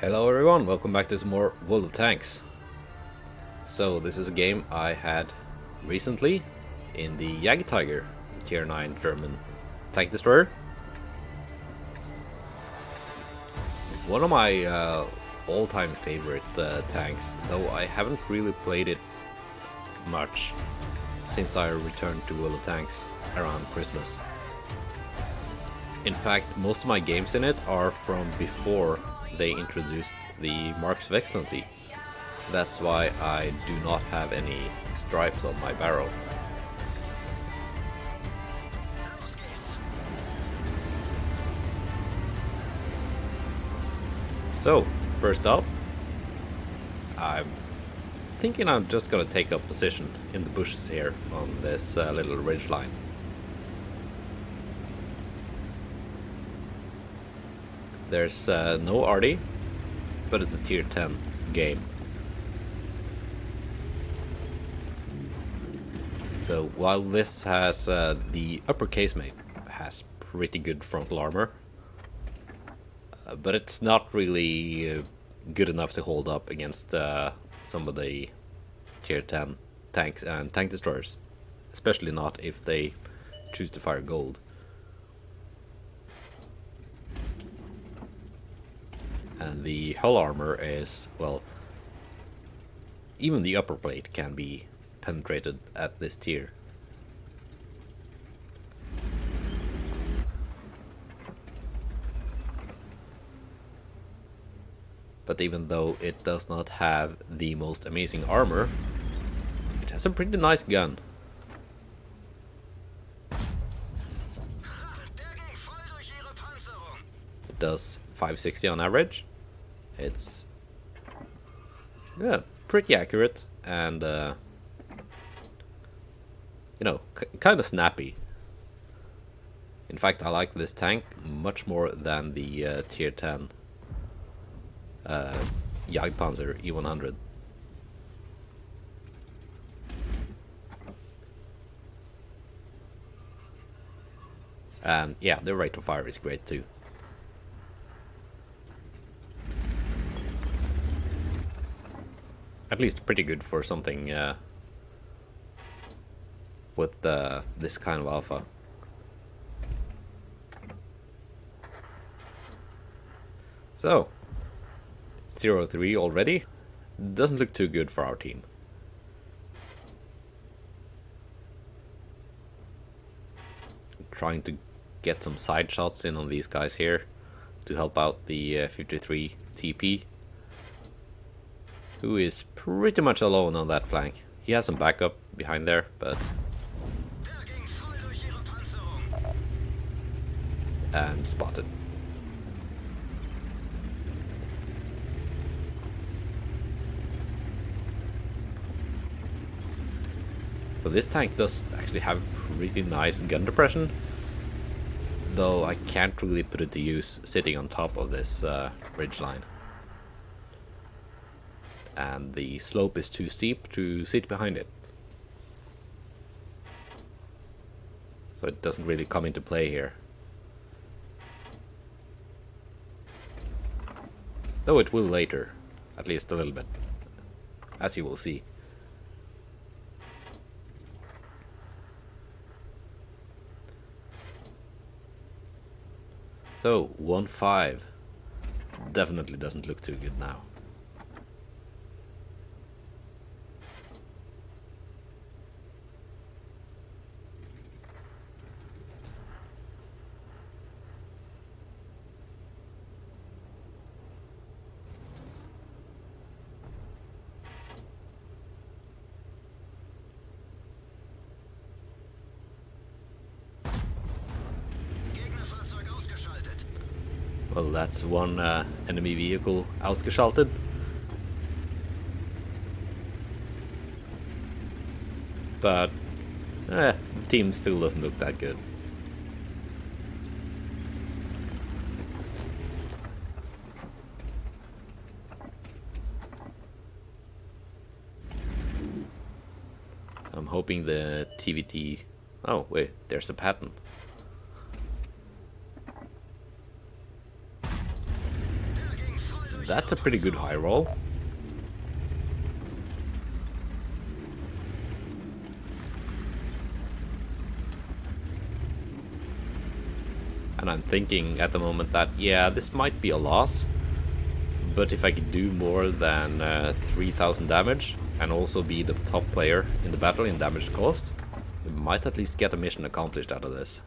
Hello everyone, welcome back to some more World of Tanks. So this is a game I had recently in the Jagdtiger, the tier 9 German tank destroyer. One of my all-time favorite tanks, though I haven't really played it much since I returned to World of Tanks around Christmas. In fact, most of my games in it are from before they introduced the Marks of Excellency. That's why I do not have any stripes on my barrel. So, first up, I'm thinking I'm just gonna take up position in the bushes here on this little ridge line. There's no RD, but it's a tier 10 game. So while this has the upper casemate has pretty good frontal armor, but it's not really good enough to hold up against some of the tier 10 tanks and tank destroyers, especially not if they choose to fire gold. And the hull armor is, well, even the upper plate can be penetrated at this tier. But even though it does not have the most amazing armor, it has a pretty nice gun. It does 560 on average. It's pretty accurate and you know, kind of snappy. In fact, I like this tank much more than the tier 10 Jagdpanzer E100. And yeah, the rate of fire is great too. At least pretty good for something with this kind of alpha. So, 0-3 already. Doesn't look too good for our team. Trying to get some side shots in on these guys here to help out the 53 TP, who is pretty much alone on that flank. He has some backup behind there, but... And spotted. So this tank does actually have pretty nice gun depression, though I can't really put it to use sitting on top of this ridge line. And the slope is too steep to sit behind it. So it doesn't really come into play here. Though it will later, at least a little bit, as you will see. So, 1-5 definitely doesn't look too good now. Well, that's one enemy vehicle ausgeschaltet. But the team still doesn't look that good. So I'm hoping the TVT... Oh, wait, there's a pattern. That's a pretty good high roll. And I'm thinking at the moment that, yeah, this might be a loss. But if I could do more than 3000 damage and also be the top player in the battle in damage cost, we might at least get a mission accomplished out of this.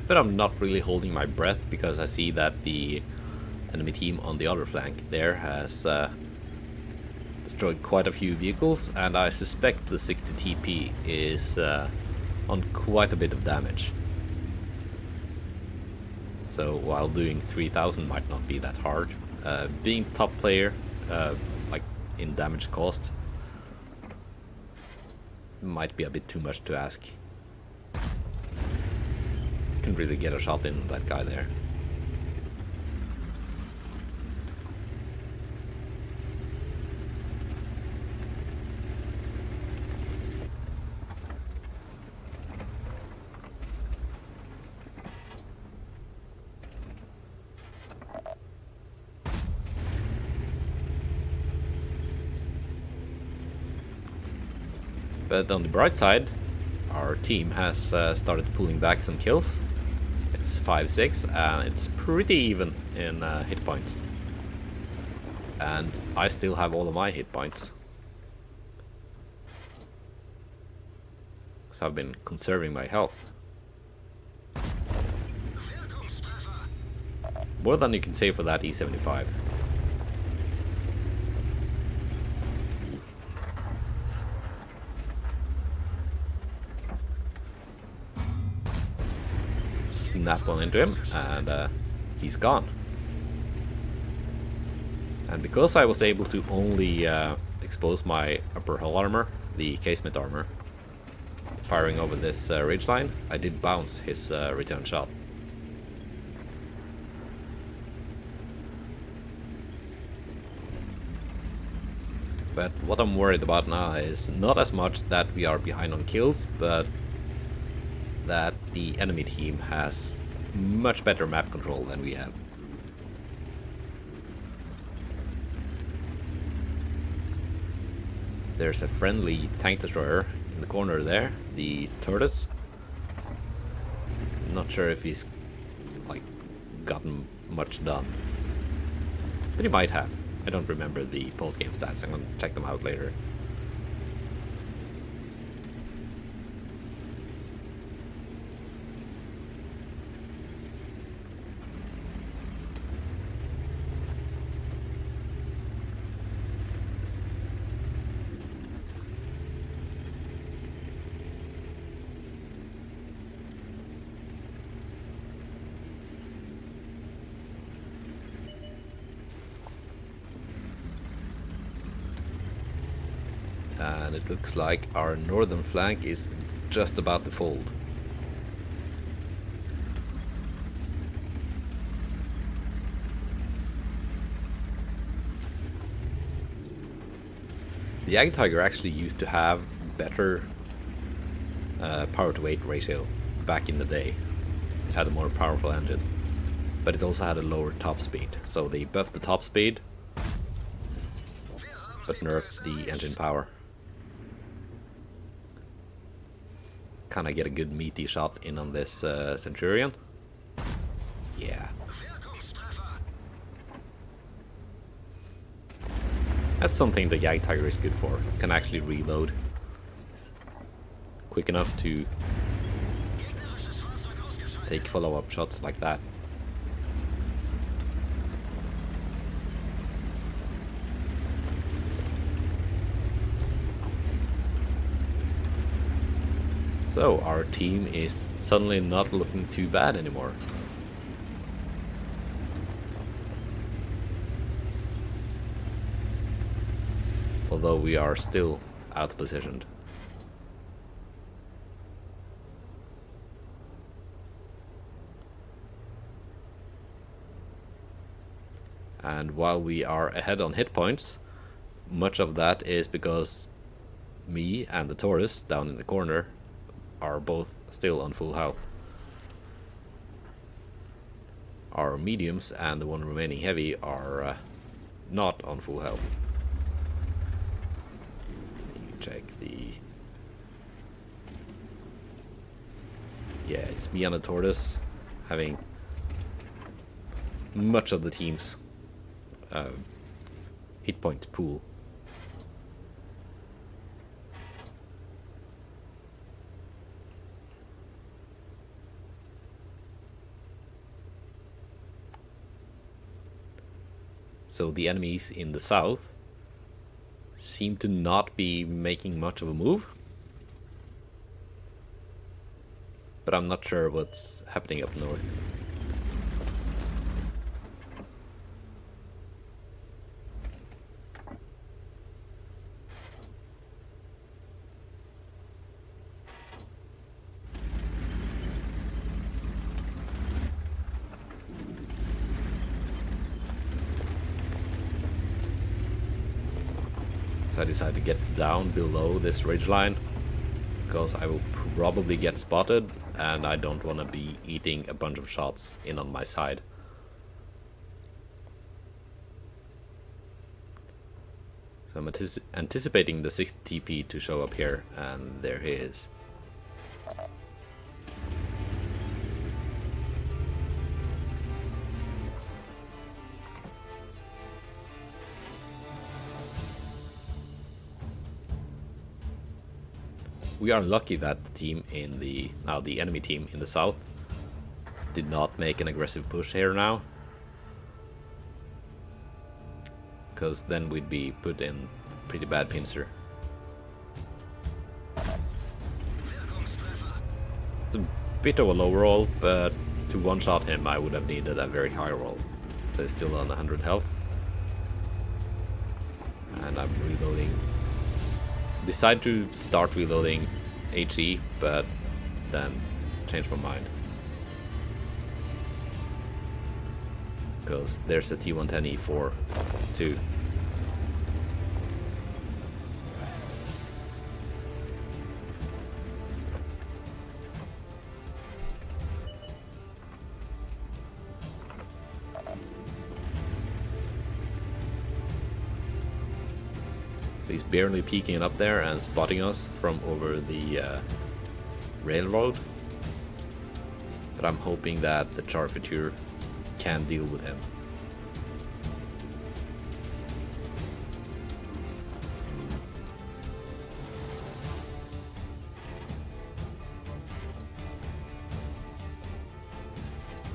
But I'm not really holding my breath because I see that the enemy team on the other flank there has destroyed quite a few vehicles, and I suspect the 60 TP is on quite a bit of damage. So while doing 3000 might not be that hard, being top player like in damage cost might be a bit too much to ask. Can really get a shot in that guy there. But on the bright side, our team has started pulling back some kills. It's 5-6 and it's pretty even in hit points. And I still have all of my hit points. Because I've been conserving my health. More than you can say for that E75. Snap one into him, and he's gone. And because I was able to only expose my upper hull armor, the casement armor, firing over this ridgeline, I did bounce his return shot. But what I'm worried about now is not as much that we are behind on kills, but that the enemy team has much better map control than we have. There's a friendly tank destroyer in the corner there, the Tortoise. Not sure if he's like gotten much done, but he might have. I don't remember the post-game stats. I'm gonna check them out later. And it looks like our northern flank is just about to fold. The Jagdtiger actually used to have better power to weight ratio back in the day. It had a more powerful engine, but it also had a lower top speed. So they buffed the top speed, but nerfed the engine power. Can I get a good meaty shot in on this Centurion? Yeah. That's something the Jagdtiger is good for. It can actually reload quick enough to take follow-up shots like that. So our team is suddenly not looking too bad anymore. Although we are still out-positioned. And while we are ahead on hit points, much of that is because me and the Taurus down in the corner are both still on full health. Our mediums and the one remaining heavy are not on full health. You check the... Yeah, it's me and the Tortoise having much of the team's hit point pool. So the enemies in the south seem to not be making much of a move. But I'm not sure what's happening up north. So I decided to get down below this ridgeline because I will probably get spotted and I don't want to be eating a bunch of shots in on my side. So I'm anticipating the 60 TP to show up here, and there he is. We are lucky that the team in the enemy team in the south did not make an aggressive push here now, because then we'd be put in pretty bad pincer. It's a bit of a low roll, but to one-shot him I would have needed a very high roll. So he's still on 100 health. And I'm reloading. Decide to start reloading HE, but then change my mind. Because there's a T110 E4 too. He's barely peeking up there and spotting us from over the railroad. But I'm hoping that the Charfuture can deal with him.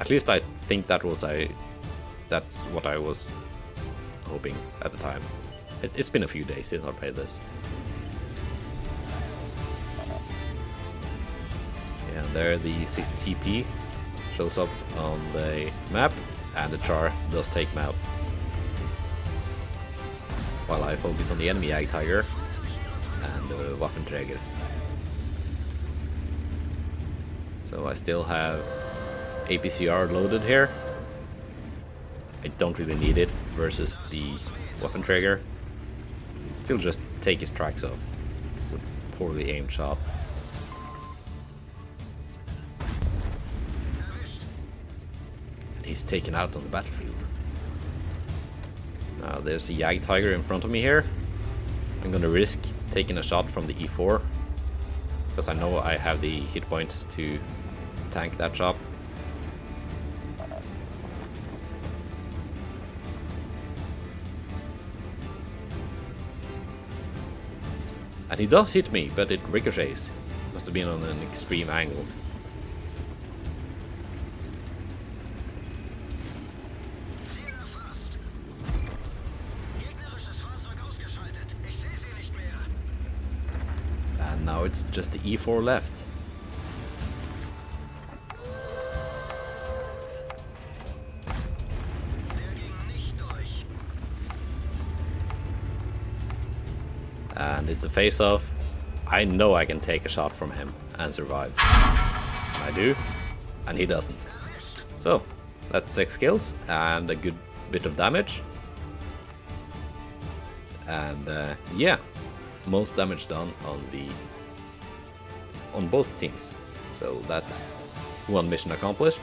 At least I think that's what I was hoping at the time. It's been a few days since I played this. Yeah, there the 60 TP shows up on the map, and the Char does take him out. While I focus on the enemy Jagdtiger and the Waffenträger. So I still have APCR loaded here. I don't really need it versus the Waffenträger. Still just take his tracks off. It's a poorly aimed shot. And he's taken out on the battlefield. Now there's a Jagdtiger in front of me here. I'm gonna risk taking a shot from the E4 because I know I have the hit points to tank that shot. And he does hit me, but it ricochets. Must have been on an extreme angle. And now it's just the E4 left. And it's a face-off. I know I can take a shot from him and survive. I do, and he doesn't. So, that's 6 kills and a good bit of damage. And yeah, most damage done on both teams. So that's one mission accomplished,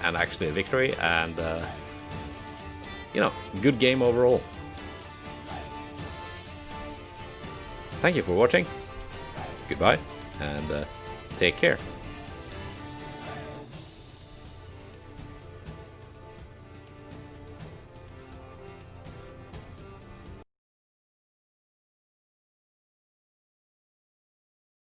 and actually a victory, and you know, good game overall. Thank you for watching. Goodbye, and take care.